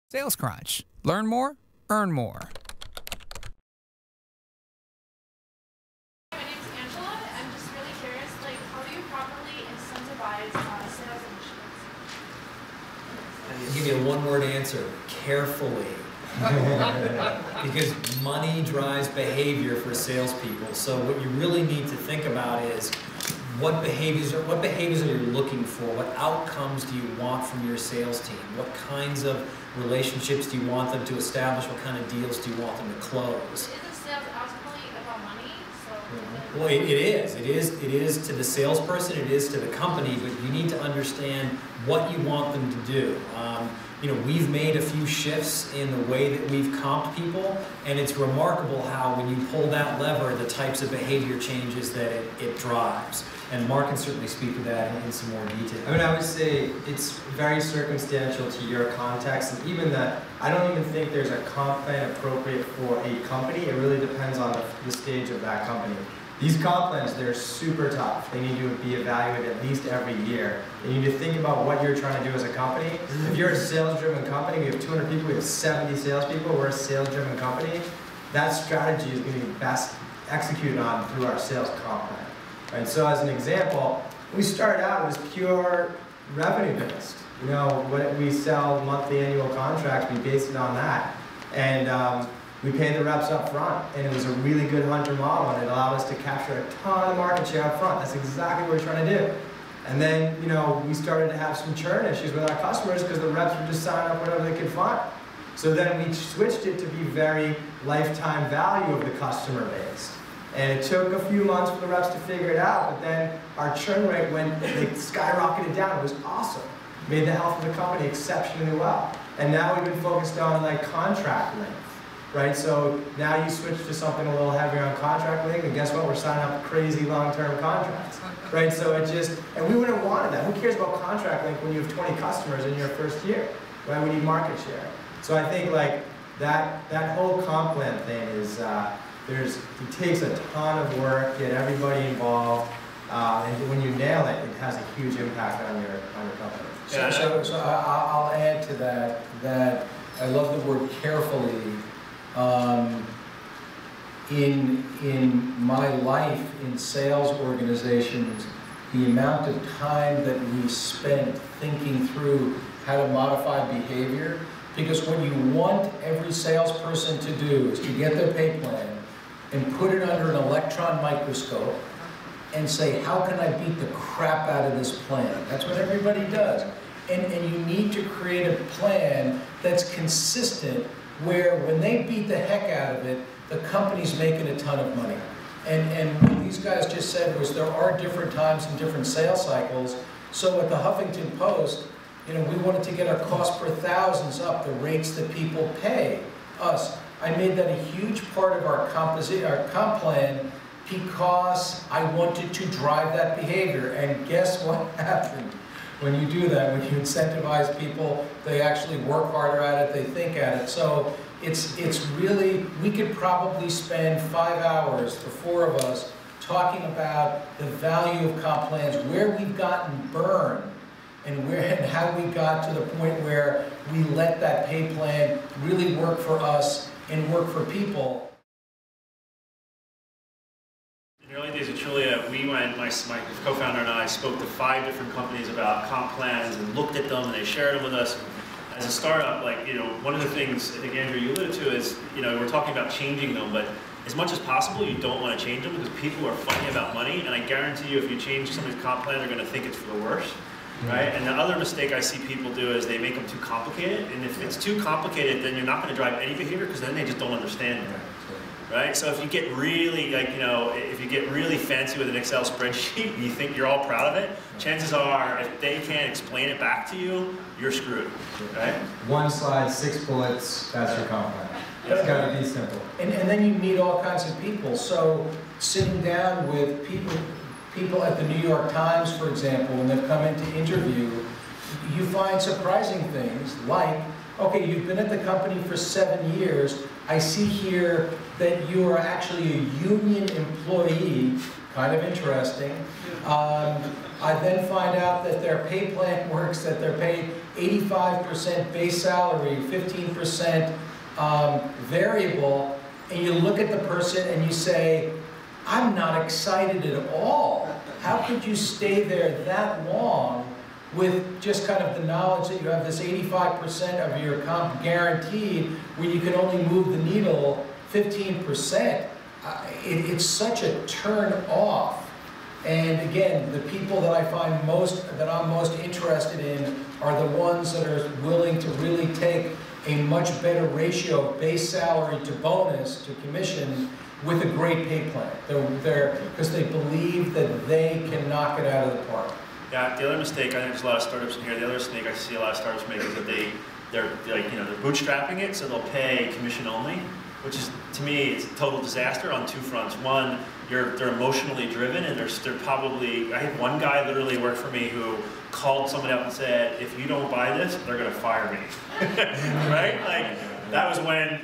Sales Crunch. Learn more, earn more. My name is Angela. I'm just really curious, how do you properly incentivize sales initiatives? I'll give you a one-word answer: carefully. Because money drives behavior for salespeople. So what you really need to think about is what behaviors are you looking for? What outcomes do you want from your sales team? What kinds of relationships do you want them to establish? What kind of deals do you want them to close? Isn't sales ultimately about money? Well, it is to the salesperson, it is to the company, but you need to understand what you want them to do. We've made a few shifts in the way that we've comped people, and it's remarkable how when you pull that lever, the types of behavior changes that it drives. And Mark can certainly speak to that in some more detail. I would say it's very circumstantial to your context, and even that, I don't even think there's a comp plan appropriate for a company. It really depends on the stage of that company. These comp plans, they're super tough. They need to be evaluated at least every year. And you need to think about what you're trying to do as a company. If you're a sales-driven company, we have 200 people, we have 70 salespeople, we're a sales-driven company, that strategy is going to be best executed on through our sales comp plan. And so as an example, when we started out, it was pure revenue-based. When we sell monthly annual contracts, we base it on that. And we pay the reps up front, and it was a really good hunter model, and it allowed us to capture a ton of market share up front. That's exactly what we're trying to do. And then, we started to have some churn issues with our customers because the reps were just signing up whatever they could find. So then we switched it to be very lifetime value of the customer base. And it took a few months for the reps to figure it out, but then our churn rate skyrocketed down. It was awesome. Made the health of the company exceptionally well. And now we've been focused on contract length. Right, so now you switch to something a little heavier on contract length, and guess what? We're signing up crazy long-term contracts, right? So and we wouldn't have wanted that. Who cares about contract length when you have 20 customers in your first year, right? We need market share. So I think that whole comp plan thing is it takes a ton of work, get everybody involved, and when you nail it, it has a huge impact on your company. So I'll add to that I love the word carefully. In my life in sales organizations, the amount of time that we spent thinking through how to modify behavior, because what you want every salesperson to do is to get their pay plan and put it under an electron microscope and say, how can I beat the crap out of this plan? That's what everybody does. And you need to create a plan that's consistent, where when they beat the heck out of it, the company's making a ton of money. And what these guys just said was there are different times and different sales cycles. So at the Huffington Post, we wanted to get our cost per thousands up, the rates that people pay us. I made that a huge part of our comp plan because I wanted to drive that behavior. And guess what happened? When you do that, when you incentivize people, they actually work harder at it, they think at it. So it's really, we could probably spend 5 hours, the 4 of us, talking about the value of comp plans, where we've gotten burned, and how we got to the point where we let that pay plan really work for us and work for people. In the early days of Trulia, my co-founder and I spoke to 5 different companies about comp plans and looked at them, and they shared them with us. As a startup, one of the things I think Andrew you alluded to is, we're talking about changing them, but as much as possible, you don't want to change them because people are fighting about money, and I guarantee you, if you change somebody's comp plan, they're going to think it's for the worse, right? And the other mistake I see people do is they make them too complicated, and if it's too complicated, then you're not going to drive any behavior because then they just don't understand it. Right? So if you get really, if you get really fancy with an Excel spreadsheet and you think you're all proud of it, chances are, if they can't explain it back to you, you're screwed, right? 1 slide, 6 bullets, that's your comp plan. It's got to be simple. And then you meet all kinds of people. So sitting down with people at the New York Times, for example, when they've come in to interview, you find surprising things like, okay, you've been at the company for 7 years. I see here that you are actually a union employee, kind of interesting. I then find out that their pay plan works, that they're paid 85% base salary, 15% variable, and you look at the person and you say, I'm not excited at all. How could you stay there that long with just kind of the knowledge that you have this 85% of your comp guaranteed, where you can only move the needle 15%? It's such a turn off. And again, the people that I find I'm most interested in are the ones that are willing to really take a much better ratio of base salary to bonus to commission with a great pay plan. Because they believe that they can knock it out of the park. Yeah, the other mistake, I think there's a lot of startups in here, the other mistake I see a lot of startups make is that they're bootstrapping it, so they'll pay commission only, which is, to me, it's a total disaster on two fronts. One, they're emotionally driven, and they're probably, I had one guy literally work for me who called someone up and said, if you don't buy this, they're gonna fire me, right? Like, that was when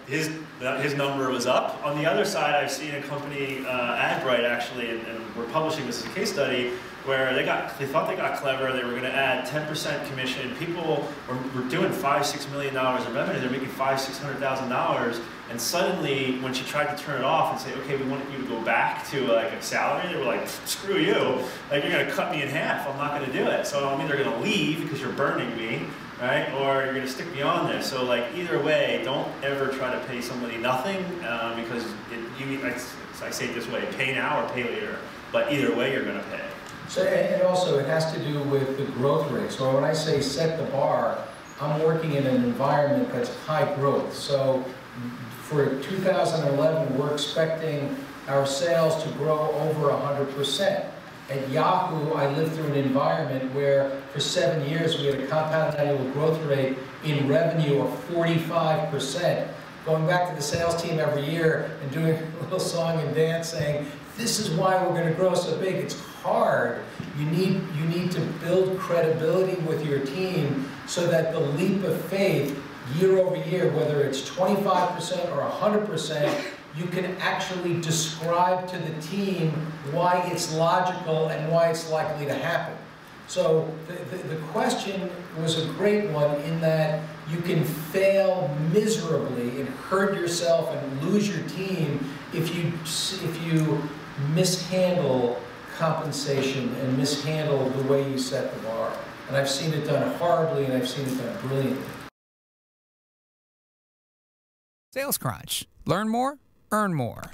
his number was up. On the other side, I've seen a company, AdBright actually, and we're publishing this as a case study, where they thought they got clever. They were going to add 10% commission. People were doing $5-6 million in revenue. They're making $500,000-$600,000. And suddenly, when she tried to turn it off and say, "Okay, we want you to go back to like a salary," they were like, "Screw you! Like, you're going to cut me in half. I'm not going to do it. So I'm either going to leave because you're burning me, right? Or you're going to stick me on this." So like, either way, don't ever try to pay somebody nothing because I say it this way: pay now or pay later. But either way, you're going to pay. So, and also, it has to do with the growth rate. So when I say set the bar, I'm working in an environment that's high growth. So for 2011, we're expecting our sales to grow over 100%. At Yahoo, I lived through an environment where for 7 years we had a compound annual growth rate in revenue of 45%. Going back to the sales team every year and doing a little song and dance saying, this is why we're going to grow so big. It's hard. You need to build credibility with your team so that the leap of faith year over year, whether it's 25% or 100%, you can actually describe to the team why it's logical and why it's likely to happen. So the question was a great one in that you can fail miserably and hurt yourself and lose your team if you mishandle compensation and mishandle the way you set the bar. And I've seen it done horribly and I've seen it done brilliantly. Sales Crunch. Learn more, earn more.